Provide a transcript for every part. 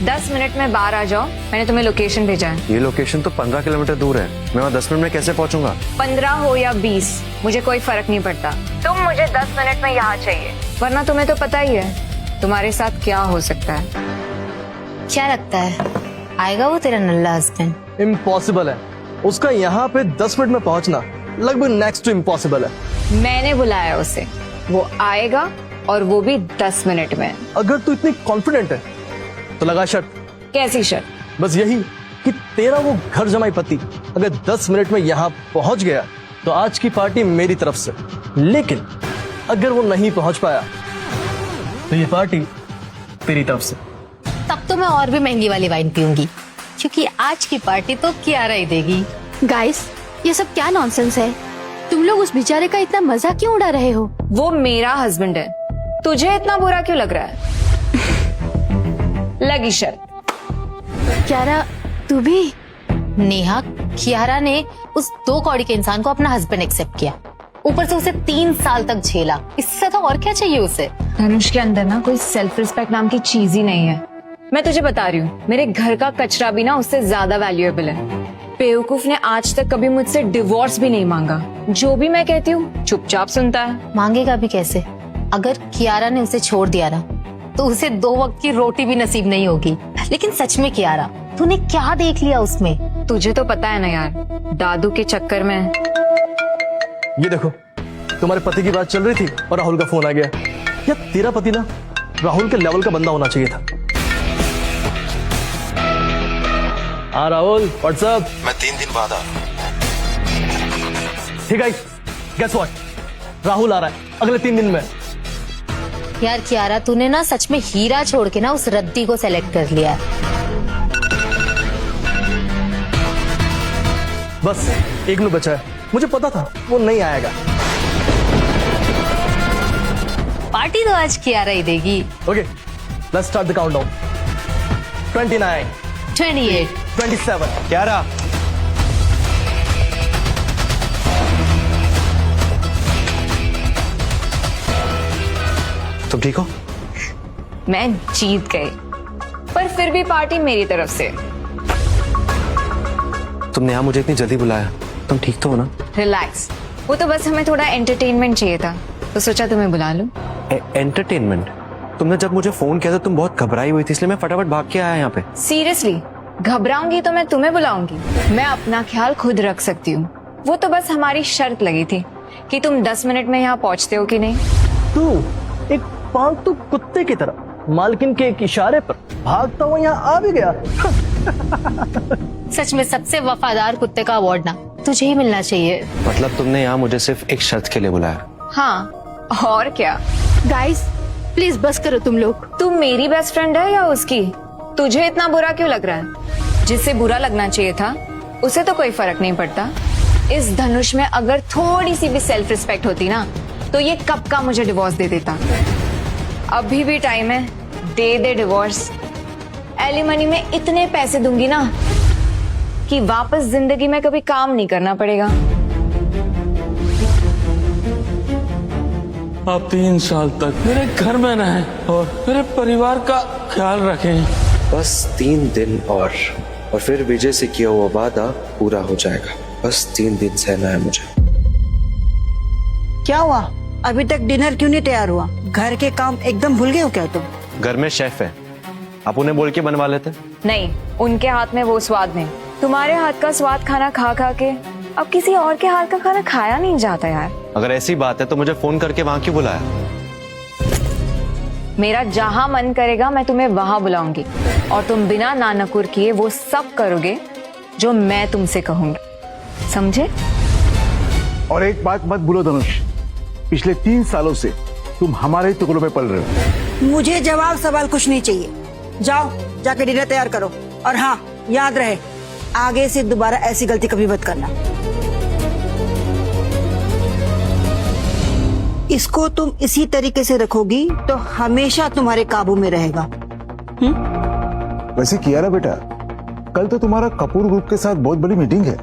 10 minute में बाहर आ जाओ, मैंने तुम्हें लोकेशन भेजा है। ये लोकेशन तो 15 किलोमीटर दूर है, मैं वहाँ 10 मिनट में कैसे पहुँचूंगा? 15 हो या 20, मुझे कोई फर्क नहीं पड़ता। तुम मुझे 10 मिनट में यहाँ चाहिए, वरना तुम्हें तो पता ही है तुम्हारे साथ क्या हो सकता है। क्या लगता है आएगा वो तेरा नल्ला हस्बैंड? इम्पॉसिबल है, उसका यहाँ पे 10 मिनट में पहुँचना लगभग नेक्स्ट टू इम्पॉसिबल है। मैंने बुलाया उसे, वो आएगा और वो भी 10 मिनट में। अगर तू इतनी कॉन्फिडेंट है तो लगा शर्त। कैसी शर्त? बस यही कि तेरा वो घर जमाई पति अगर 10 मिनट में यहाँ पहुंच गया तो आज की पार्टी मेरी तरफ से, लेकिन अगर वो नहीं पहुंच पाया तो ये पार्टी तेरी तरफ से। तब तो मैं और भी महंगी वाली वाइन पीऊंगी, क्योंकि आज की पार्टी तो कियारा ही देगी। गाइस, ये सब क्या नॉनसेंस है? तुम लोग उस बेचारे का इतना मजाक क्यों उड़ा रहे हो? वो मेरा हस्बैंड है, तुझे इतना बुरा क्यों लग रहा है? लगी शर्त। कियारा, तू भी? नेहा, कियारा ने उस 2 कौड़ी के इंसान को अपना हस्बैंड एक्सेप्ट किया, ऊपर से उसे 3 साल तक झेला। इससे तो और क्या चाहिए उसे? धनुष के अंदर ना कोई सेल्फ रिस्पेक्ट नाम की चीज ही नहीं है। मैं तुझे बता रही हूँ, मेरे घर का कचरा भी ना उससे ज्यादा वैल्यूएबल है। बेवकूफ ने आज तक कभी मुझसे डिवोर्स भी नहीं मांगा, जो भी मैं कहती हूँ चुपचाप सुनता है। मांगेगा भी कैसे? अगर कियारा ने उसे छोड़ दिया ना तो उसे 2 वक्त की रोटी भी नसीब नहीं होगी। लेकिन सच में कियारा, तूने क्या देख लिया उसमें? तुझे तो पता है ना यार, दादू के चक्कर में। ये देखो, तुम्हारे पति की बात चल रही थी और राहुल का फोन आ गया। यार तेरा पति ना राहुल के लेवल का बंदा होना चाहिए था। हाँ राहुल, व्हाट्सअप? मैं 3 दिन बाद आ। ठीक है, गेस व्हाट, राहुल आ रहा है अगले 3 दिन में। यार कियारा, तूने ना सच में हीरा छोड़ के ना उस रद्दी को सेलेक्ट कर लिया है। बस एक मिनट बचा है, मुझे पता था वो नहीं आएगा। पार्टी तो आज कियारा ही देगी। Okay, let's start the countdown. 29, 28, 27। क्या रहा? तुम ठीक हो? मैं जीत गई, पर फिर भी पार्टी मेरी तरफ से। तुमने यहाँ मुझे इतनी जल्दी बुलाया, तुम ठीक तो हो ना? रिलैक्स, वो तो बस हमें थोड़ा एंटरटेनमेंट चाहिए था, तो सोचा तुम्हें बुला लूं। एंटरटेनमेंट? तुमने जब मुझे फोन किया था तुम बहुत घबराई हुई थी, इसलिए मैं फटाफट भाग के आया यहाँ पे। सीरियसली, घबराऊंगी तो मैं तुम्हें बुलाऊंगी? मैं अपना ख्याल खुद रख सकती हूँ। वो तो बस हमारी शर्त लगी थी कि तुम 10 मिनट में यहाँ पहुँचते हो कि नहीं। तू एक पालतू कुत्ते की तरह मालकिन के एक इशारे पर भागता हुआ यहाँ आ भी गया। सच में सबसे वफादार कुत्ते का अवार्ड ना तुझे ही मिलना चाहिए। मतलब तुमने यहाँ मुझे सिर्फ एक शर्त के लिए बुलाया? हाँ, और क्या। गाइस, प्लीज बस करो तुम लोग। तू मेरी बेस्ट फ्रेंड है या उसकी? तुझे इतना बुरा क्यों लग रहा है? जिससे बुरा लगना चाहिए था उसे तो कोई फर्क नहीं पड़ता। इस धनुष में अगर थोड़ी सी भी सेल्फ रिस्पेक्ट होती ना तो ये कब का मुझे डिवोर्स दे देता। अभी भी टाइम है, दे दे डिवोर्स। एलिमनी में इतने पैसे दूंगी ना कि वापस जिंदगी में कभी काम नहीं करना पड़ेगा। आप 3 साल तक मेरे घर में रहें और मेरे परिवार का ख्याल रखें। बस 3 दिन और फिर विजय से किया हुआ वादा पूरा हो जाएगा। बस 3 दिन सहना है मुझे। क्या हुआ? अभी तक डिनर क्यों नहीं तैयार हुआ? घर के काम एकदम भूल गए हो क्या तुम? घर में शेफ है, आप उन्हें बोल के बनवा लेते। नहीं, उनके हाथ में वो स्वाद नहीं। तुम्हारे हाथ का स्वाद खाना खा खा के अब किसी और के हाथ का खाना खाया नहीं जाता यार। अगर ऐसी बात है तो मुझे फोन करके वहां क्यों बुलाया? मेरा जहां मन करेगा मैं तुम्हें वहां बुलाऊंगी और तुम बिना नानकुर किए वो सब करोगे जो मैं तुमसे कहूंगी, समझे? और एक बात मत भूलो धनुष, पिछले 3 सालों से तुम हमारे ही टुकड़ों में पल रहे हो। मुझे जवाब सवाल कुछ नहीं चाहिए। जाओ जाके डिनर तैयार करो। और हाँ, याद रहे आगे से दोबारा ऐसी गलती कभी मत करना। इसको तुम इसी तरीके से रखोगी तो हमेशा तुम्हारे काबू में रहेगा। वैसे कियारा बेटा, कल तो तुम्हारा कपूर ग्रुप के साथ बहुत बड़ी मीटिंग है,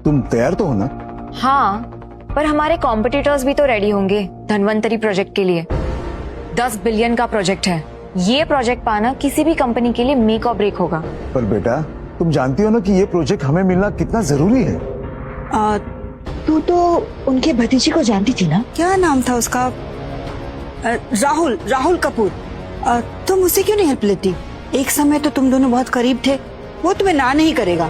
तुम तैयार तो हो ना? हाँ, पर हमारे कॉम्पिटिटर्स भी तो रेडी होंगे धनवंतरी प्रोजेक्ट के लिए। 10 बिलियन का प्रोजेक्ट है, ये प्रोजेक्ट पाना किसी भी कंपनी के लिए मेक और ब्रेक होगा। पर बेटा तुम जानती हो ना कि ये प्रोजेक्ट हमें मिलना कितना जरूरी है। तू तो उनके भतीजे को जानती थी ना? क्या नाम था उसका? राहुल कपूर। तुम उससे क्यों नहीं हेल्प लेती? एक समय तो तुम दोनों बहुत करीब थे। वो तुम्हें ना नहीं करेगा।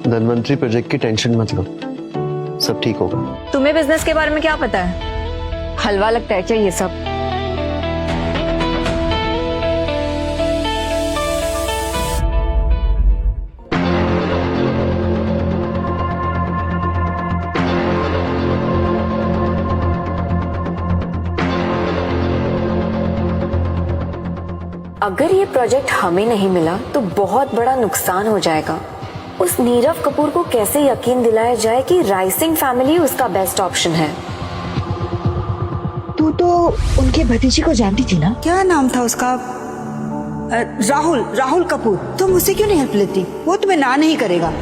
धनवंतरी प्रोजेक्ट की टेंशन मत लो, सब ठीक होगा। तुम्हें बिजनेस के बारे में क्या पता है? हलवा लगता है क्या ये सब? अगर ये प्रोजेक्ट हमें नहीं मिला तो बहुत बड़ा नुकसान हो जाएगा। उस नीरव कपूर को कैसे यकीन दिलाया जाए कि राइसिंग फैमिली उसका बेस्ट ऑप्शन है? तू तो उनके भतीजे को जानती थी ना? क्या नाम था उसका? राहुल कपूर। तुम उससे क्यों नहीं हेल्प लेती? वो तुम्हें ना नहीं करेगा।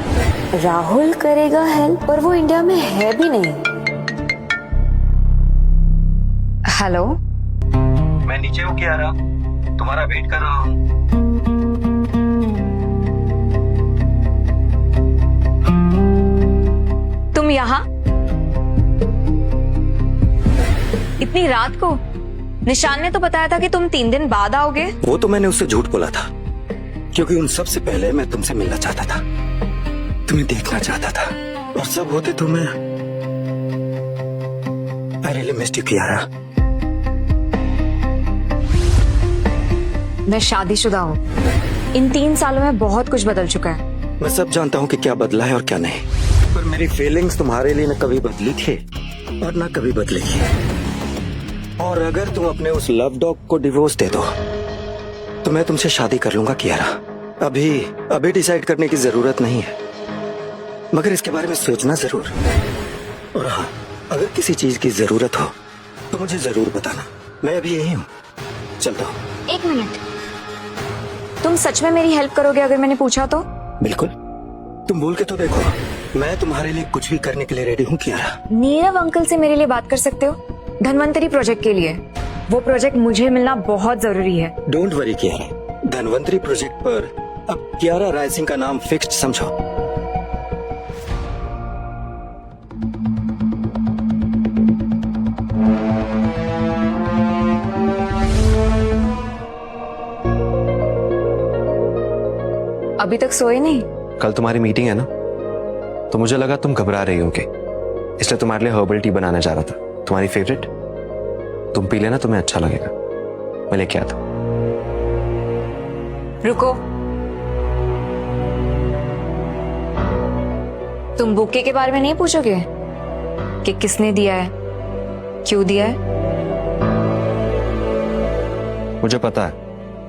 राहुल करेगा हेल्प, पर वो इंडिया में है भी नहीं। हेलो, मैं नीचे हूँ कियारा, तुम्हारा वेट कर रहा हूँ। तुम यहाँ इतनी रात को? निशान ने तो बताया था कि तुम 3 दिन बाद आओगे। वो तो मैंने उससे झूठ बोला था, क्योंकि उन सब से पहले मैं तुमसे मिलना चाहता था, तुम्हें देखना चाहता था, और सब होते तो मैं I really missed you, Kiara. मैं शादीशुदा हूँ। इन 3 सालों में बहुत कुछ बदल चुका है। मैं सब जानता हूँ कि क्या बदला है और क्या नहीं, पर मेरी फीलिंग्स तुम्हारे लिए न कभी बदली थी और न कभी बदलेगी। और अगर तुम अपने उस लव डॉग को डिवोर्स दे दो तो मैं तुमसे शादी कर लूंगा कियारा। अभी डिसाइड करने की जरूरत नहीं है, मगर इसके बारे में सोचना जरूर। और हाँ, अगर किसी चीज की जरूरत हो तो मुझे जरूर बताना। मैं अभी यही हूँ, चलता हूँ। 1 मिनट, तुम सच में मेरी हेल्प करोगे अगर मैंने पूछा तो? बिल्कुल, तुम बोल के तो देखो, मैं तुम्हारे लिए कुछ भी करने के लिए रेडी हूँ कियारा। नीरव अंकल से मेरे लिए बात कर सकते हो? धनवंतरी प्रोजेक्ट के लिए। वो प्रोजेक्ट मुझे मिलना बहुत जरूरी है। Don't worry Kiara, Dhanvantari project पर अब कियारा राइसिंग का नाम फिक्स्ड समझो। अभी तक सोए नहीं? कल तुम्हारी मीटिंग है ना, तो मुझे लगा तुम घबरा रही होगी, इसलिए तुम्हारे लिए हर्बल टी बनाने जा रहा था, तुम्हारी फेवरेट। तुम पी लेना, तुम्हें अच्छा लगेगा। मैं लेके आता। रुको, तुम बुके के बारे में नहीं पूछोगे कि किसने दिया है, क्यों दिया है? मुझे पता है,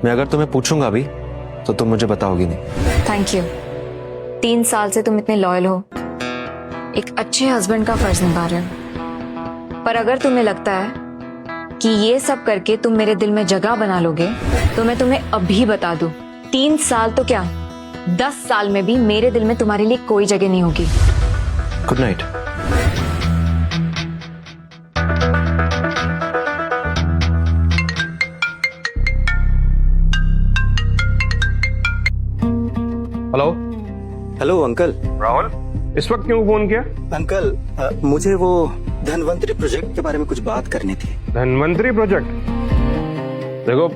मैं अगर तुम्हें पूछूंगा भी तो तुम मुझे बताओगी नहीं। Thank you. 3 साल से तुम इतने लॉयल हो, एक अच्छे हस्बैंड का फर्ज निभा रहे हो। पर अगर तुम्हें लगता है कि ये सब करके तुम मेरे दिल में जगह बना लोगे, तो मैं तुम्हें अभी बता दूं, 3 साल तो क्या, 10 साल में भी मेरे दिल में तुम्हारे लिए कोई जगह नहीं होगी। Good night. Hello. Hello uncle. Rahul, इस वक्त क्यों फोन किया? अंकल, मुझे वो धनवंतरी प्रोजेक्ट के बारे में कुछ बात करनी थी। धनवंतरी प्रोजेक्ट? देखो,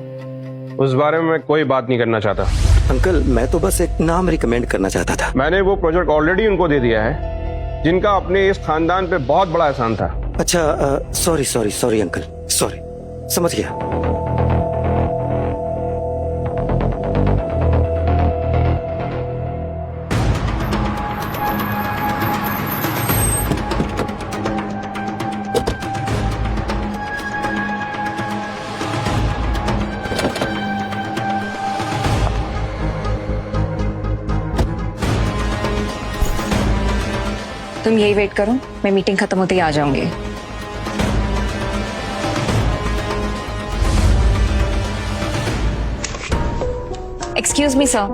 उस बारे में मैं कोई बात नहीं करना चाहता। अंकल, मैं तो बस एक नाम रिकमेंड करना चाहता था। मैंने वो प्रोजेक्ट ऑलरेडी उनको दे दिया है, जिनका अपने इस खानदान पे बहुत बड़ा एहसान था। अच्छा, सॉरी अंकल, सॉरी, समझ गया। तुम यही वेट करो, मैं मीटिंग खत्म होते ही आ जाऊंगी। Excuse me sir,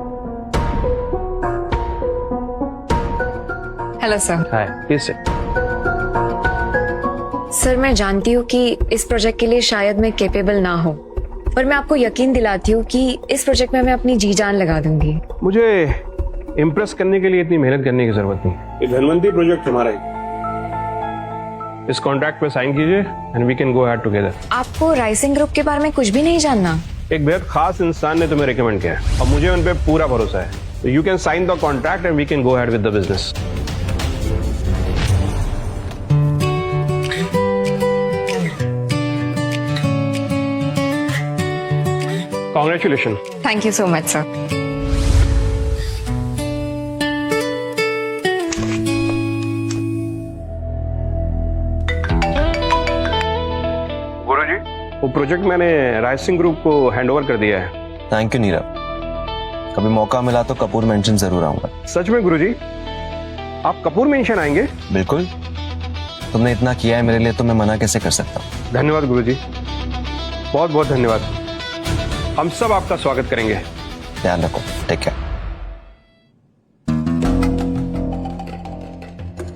hello sir. Hi, please sit. Sir मैं जानती हूँ कि इस प्रोजेक्ट के लिए शायद मैं कैपेबल ना हो, पर मैं आपको यकीन दिलाती हूँ कि इस प्रोजेक्ट में मैं अपनी जी जान लगा दूंगी। मुझे इम्प्रेस करने के लिए इतनी मेहनत करने की जरूरत नहीं। ये धनवंती प्रोजेक्ट हमारा है। इस कॉन्ट्रैक्ट पे साइन कीजिए and we can go ahead together. आपको राइसिंग ग्रुप के बारे में कुछ भी नहीं जानना? एक बेहद खास इंसान ने तुम्हें रिकमेंड किया है और मुझे उन पे पूरा भरोसा है। You can sign the contract and we can go ahead with the business. Congratulations. Thank you so much sir. Guruji, वो प्रोजेक्ट मैंने राज सिंह ग्रुप को हैंड ओवर कर दिया है। थैंक यू नीरव, कभी मौका मिला तो कपूर मेंशन जरूर आऊंगा। सच में गुरुजी, आप कपूर मेंशन आएंगे? बिल्कुल, तुमने इतना किया है मेरे लिए तो मैं मना कैसे कर सकता हूँ। धन्यवाद गुरुजी, बहुत बहुत धन्यवाद। हम सब आपका स्वागत करेंगे। ध्यान रखो, टेक केयर।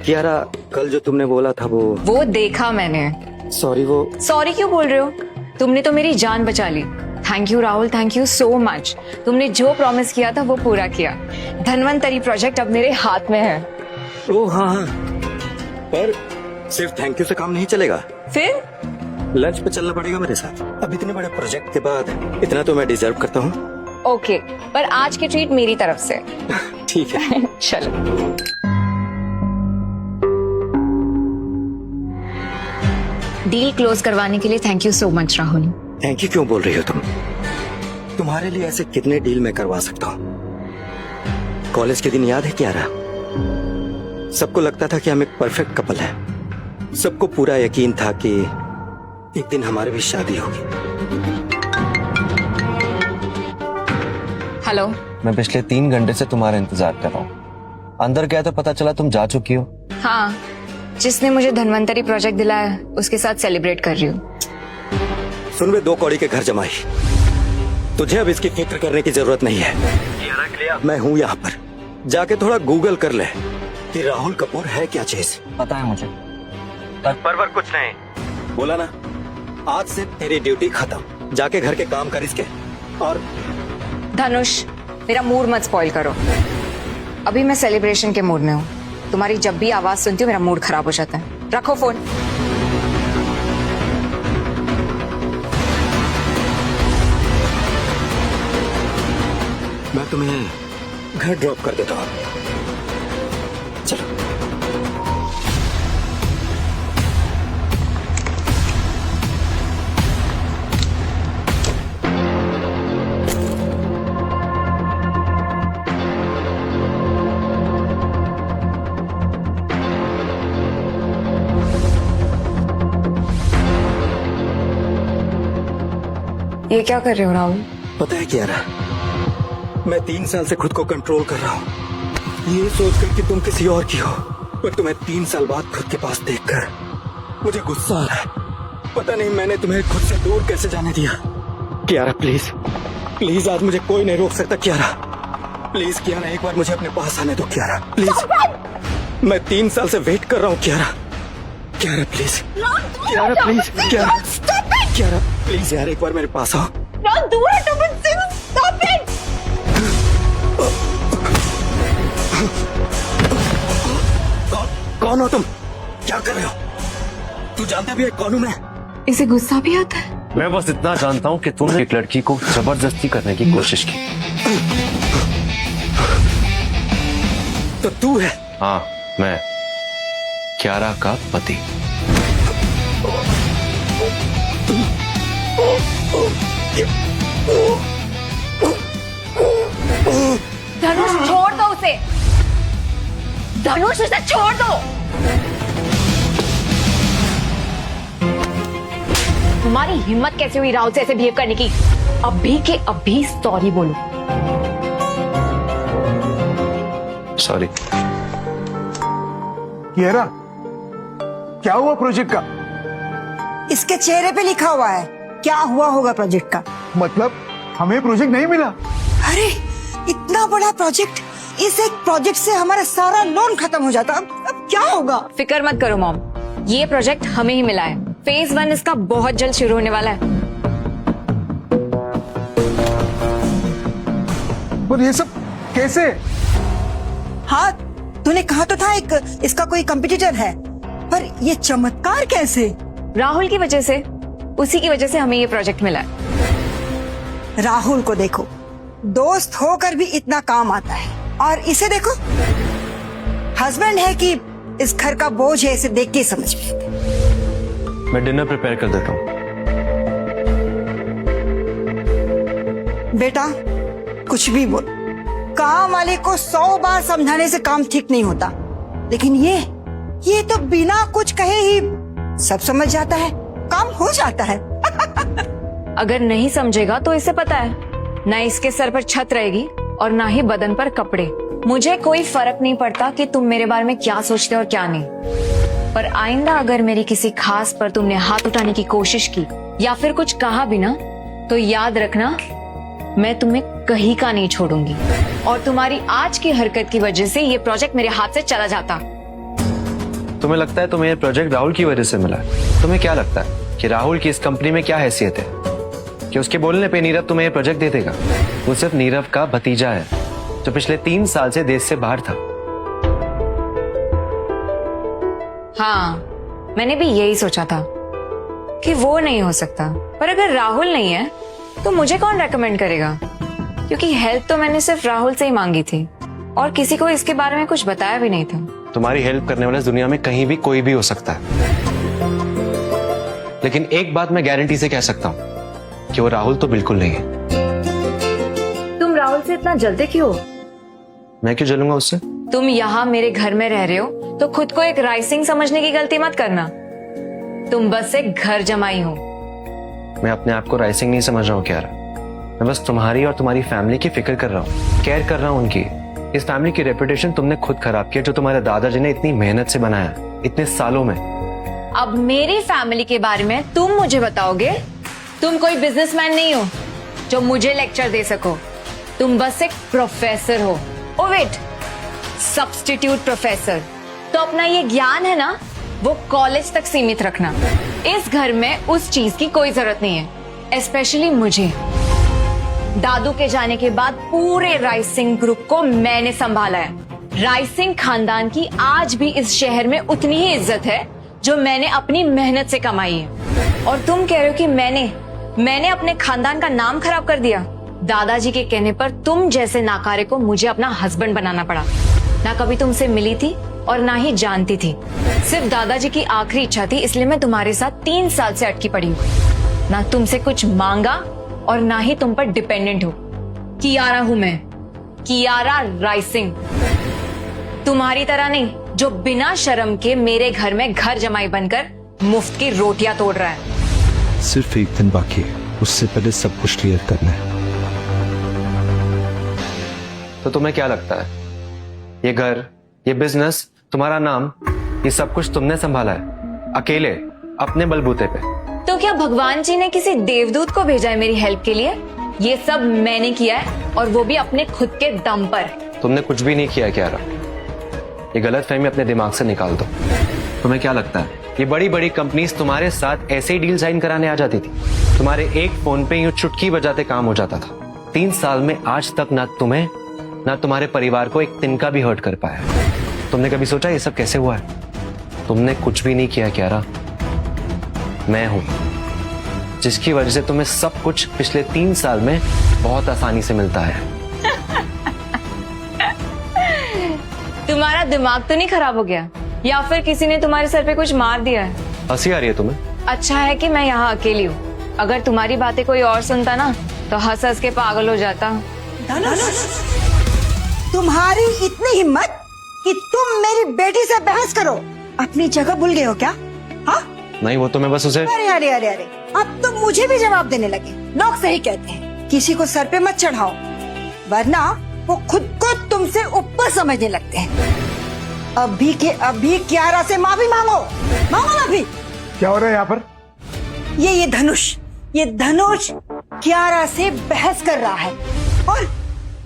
कियारा, कल जो तुमने बोला था वो देखा मैंने। सॉरी, वो सॉरी क्यों बोल रहे हो? तुमने तो मेरी जान बचा ली। Thank you Rahul, thank you so much. तुमने जो प्रॉमिस किया था वो पूरा किया। धनवंतरी प्रोजेक्ट अब मेरे हाथ में है। ओ हाँ, पर सिर्फ थैंक यू से काम नहीं चलेगा। फिर लंच पे चलना पड़ेगा मेरे साथ। अब इतने बड़े प्रोजेक्ट के बाद इतना तो मैं डिजर्व करता हूँ। ओके, पर आज की ट्रीट मेरी तरफ से। ठीक है। चलो। डील क्लोज करवाने के लिए thank you so much Rahul. Thank you क्यों बोल रही हो तुम? तुम्हारे लिए ऐसे कितने डील मैं करवा सकता हूँ। कॉलेज के दिन याद है कियारा? सबको लगता था कि हम एक परफेक्ट कपल है। सबको पूरा यकीन था कि एक दिन हमारी भी शादी होगी। हेलो। मैं पिछले 3 घंटे से तुम्हारा इंतजार कर रहा हूँ। अंदर गया तो पता चला तुम जा चुकी हो। हाँ, जिसने मुझे धनवंतरी प्रोजेक्ट दिलाया उसके साथ सेलिब्रेट कर रही हूँ। सुन वे 2 कौड़ी के घर जमाई, तुझे अब इसकी फिक्र करने की जरूरत नहीं है। कियारा के लिए अब मैं हूँ यहाँ पर। जाके थोड़ा गूगल कर ले कि राहुल कपूर है क्या चीज। पता है मुझे, पर कुछ नहीं बोला ना। आज से तेरी ड्यूटी खत्म। जाके घर के काम कर इसके। और धनुष, मेरा मूड मत स्पॉइल करो। अभी मैं सेलिब्रेशन के मूड में हूँ। तुम्हारी जब भी आवाज सुनती हूँ मेरा मूड खराब हो जाता है। रखो फोन। मैं तुम्हें घर ड्रॉप कर देता हूँ। चलो। ये क्या कर रहे हो राहुल? पता है कियारा, मैं 3 साल से खुद को कंट्रोल कर रहा हूँ, ये सोचकर कि तुम किसी और की हो। पर तुम्हें 3 साल बाद खुद के पास देखकर मुझे गुस्सा आ रहा है। पता नहीं मैंने तुम्हें खुद से दूर कैसे जाने दिया। कियारा प्लीज, प्लीज आज मुझे कोई नहीं रोक सकता। कियारा प्लीज, कियारा एक बार मुझे अपने पास आने दो। कियारा प्लीज, मैं 3 साल से वेट कर रहा हूँ। Kiara, Kiara please, Kiara please, Kiara, Kiara please यार एक बार मेरे पास आओ। दूर हटो मुझसे। Stop it! कौन हो तुम? क्या कर रहे हो? तू जानते भी है कौन हूं मैं? इसे गुस्सा भी आता है। मैं बस इतना जानता हूँ कि तुमने एक लड़की को जबरदस्ती करने की कोशिश की। तो तू है? हाँ, मैं कियारा का पति। धनुष छोड़ दो उसे। धनुष उसे छोड़ दो। तुम्हारी हिम्मत कैसे हुई राहुल से ऐसे बिहेव करने की? अभी के अभी सॉरी बोलो। सॉरी। कियारा, क्या हुआ प्रोजेक्ट का? इसके चेहरे पे लिखा हुआ है क्या हुआ होगा प्रोजेक्ट का। मतलब हमें प्रोजेक्ट नहीं मिला? अरे इतना बड़ा प्रोजेक्ट इस एक प्रोजेक्ट से हमारा सारा लोन खत्म हो जाता। अब क्या होगा? फिक्र मत करो मॉम, ये प्रोजेक्ट हमें ही मिला है। फेज 1 इसका बहुत जल्द शुरू होने वाला है। पर ये सब कैसे? हाँ, तूने कहा तो था एक इसका कोई कंपटीटर है, पर ये चमत्कार कैसे? राहुल की वजह से, उसी की वजह से हमें ये प्रोजेक्ट मिला है। राहुल को देखो, दोस्त होकर भी इतना काम आता है, और इसे देखो, हस्बैंड है कि इस घर का बोझ है, इसे देख के ही समझ में आता है। मैं डिनर प्रिपेयर कर देता हूँ। बेटा कुछ भी बोल, काम वाले को 100 बार समझाने से काम ठीक नहीं होता, लेकिन ये तो बिना कुछ कहे ही सब समझ जाता है, काम हो जाता है। अगर नहीं समझेगा तो इसे पता है, ना इसके सर पर छत रहेगी और ना ही बदन पर कपड़े। मुझे कोई फर्क नहीं पड़ता कि तुम मेरे बारे में क्या सोचते हो और क्या नहीं, पर आइंदा अगर मेरी किसी खास पर तुमने हाथ उठाने की कोशिश की या फिर कुछ कहा भी ना, तो याद रखना मैं तुम्हें कहीं का नहीं छोड़ूंगी। और तुम्हारी आज की हरकत की वजह से ये प्रोजेक्ट मेरे हाथ से चला जाता। तुम्हें लगता है तुम्हें ये प्रोजेक्ट राहुल की वजह से मिला है? तुम्हें क्या लगता है कि राहुल की इस कंपनी में क्या हैसियत है कि उसके बोलने पे नीरव तुम्हें ये प्रोजेक्ट दे देगा? वो सिर्फ नीरव का भतीजा है जो पिछले 3 साल से देश से बाहर था। हाँ, मैंने भी यही सोचा था कि वो नहीं हो सकता, पर अगर राहुल नहीं है तो मुझे कौन रेकमेंड करेगा? क्योंकि हेल्प तो मैंने सिर्फ राहुल से ही मांगी थी और किसी को इसके बारे में कुछ बताया भी नहीं था। तुम्हारी हेल्प करने वाला इस दुनिया में कहीं भी कोई भी हो सकता है, लेकिन एक बात मैं गारंटी से कह सकता हूँ कि वो राहुल तो बिल्कुल नहीं है। तुम राहुल से इतना जलते क्यों हो? मैं क्यों जलूंगा उससे? तुम यहाँ मेरे घर में रह रहे हो तो खुद को एक राइसिंग समझने की गलती मत करना। तुम बस एक घर जमाई हो। मैं अपने आप को राइसिंग नहीं समझ रहा हूँ क्या? मैं बस तुम्हारी और तुम्हारी फैमिली की फिक्र कर रहा हूँ, केयर कर रहा हूँ उनकी। इस फैमिली की रेपुटेशन तुमने खुद खराब किया, जो तुम्हारे दादाजी ने इतनी मेहनत से बनाया इतने सालों में। अब मेरी फैमिली के बारे में तुम मुझे बताओगे? तुम कोई बिजनेसमैन नहीं हो जो मुझे लेक्चर दे सको। तुम बस एक प्रोफेसर हो। Oh wait, substitute professor. तो अपना ये ज्ञान है ना, वो कॉलेज तक सीमित रखना। इस घर में उस चीज की कोई जरूरत नहीं है, स्पेशली मुझे। दादू के जाने के बाद पूरे राइसिंग ग्रुप को मैंने संभाला है। राइसिंग खानदान की आज भी इस शहर में उतनी ही इज्जत है जो मैंने अपनी मेहनत से कमाई है। और तुम कह रहे हो कि मैंने अपने खानदान का नाम खराब कर दिया? दादाजी के कहने पर तुम जैसे नाकारे को मुझे अपना हस्बैंड बनाना पड़ा। ना कभी तुमसे मिली थी और ना ही जानती थी। सिर्फ दादाजी की आखिरी इच्छा थी, इसलिए मैं तुम्हारे साथ 3 साल से अटकी पड़ी हूँ। ना तुमसे कुछ मांगा और ना ही तुम पर डिपेंडेंट हूँ। कियारा हूँ मैं, कियारा राइसिंग। तुम्हारी तरह नहीं जो बिना शर्म के मेरे घर में घर जमाई बनकर मुफ्त की रोटियां तोड़ रहा है। सिर्फ एक दिन बाकी है, उससे पहले सब कुछ क्लियर करना है। तो तुम्हें क्या लगता है ये घर, ये बिजनेस, तुम्हारा नाम, ये सब कुछ तुमने संभाला है अकेले अपने बलबूते पे? तो क्या भगवान जी ने किसी देवदूत को भेजा है मेरी हेल्प के लिए? ये सब मैंने किया है, और वो भी अपने खुद के दम पर। तुमने कुछ भी नहीं किया क्यारा। ये गलत फहमी अपने दिमाग से निकाल दो। तुम्हें क्या लगता है ये बड़ी बड़ी कंपनीज तुम्हारे साथ ऐसे ही डील साइन कराने आ जाती थी? तुम्हारे एक फोन पे यूं चुटकी बजाते काम हो जाता था। 3 साल में आज तक ना तुम्हें ना तुम्हारे परिवार को एक तिनका भी हर्ट कर पाया। तुमने कभी सोचा ये सब कैसे हुआ है? तुमने कुछ भी नहीं किया क्यारा। मैं हूं जिसकी वजह से तुम्हें सब कुछ पिछले 3 साल में बहुत आसानी से मिलता है। तुम्हारा दिमाग तो नहीं खराब हो गया, या फिर किसी ने तुम्हारे सर पे कुछ मार दिया है? हंसी आ रही है तुम्हें? अच्छा है कि मैं यहाँ अकेली हूँ। अगर तुम्हारी बातें कोई और सुनता ना तो हंस हंस के पागल हो जाता। तुम्हारी इतनी हिम्मत कि तुम मेरी बेटी से बहस करो? अपनी जगह भूल गए हो क्या? हाँ? नहीं, वो तो मैं बस उसे। अरे अरे अरे अरे, अब तो मुझे भी जवाब देने लगे। लोग सही कहते हैं, किसी को सर पे मत चढ़ाओ, वरना वो खुद को तुमसे ऊपर समझने लगते हैं। अभी के अभी कियारा से माफी मांगो, मांगो माफी। क्या हो रहा है यहाँ पर? ये धनुष कियारा से बहस कर रहा है और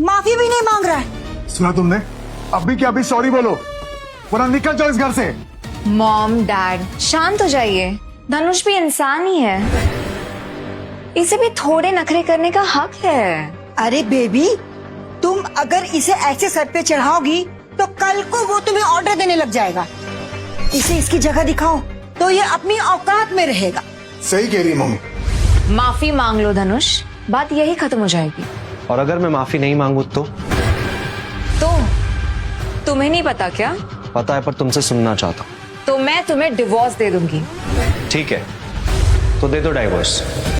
माफी भी नहीं मांग रहा है। सुना तुमने? अभी क्या अभी सॉरी बोलो, वरना निकल जाओ इस घर से। मॉम डैड शांत हो जाइए, धनुष भी इंसान ही है, इसे भी थोड़े नखरे करने का हक है। अरे बेबी, तुम अगर इसे ऐसे सर पे चढ़ाओगी तो कल को वो तुम्हें ऑर्डर देने लग जाएगा। इसे इसकी जगह दिखाओ तो ये अपनी औकात में रहेगा। सही कह रही है मम्मी। माफी मांग लो धनुष, बात यही खत्म हो जाएगी। और अगर मैं माफी नहीं मांगू तो तुम्हें नहीं पता क्या? पता है, पर तुमसे सुनना चाहता हूँ। तो मैं तुम्हें डिवोर्स दे दूंगी। ठीक है, तो दे दो डाइवोर्स।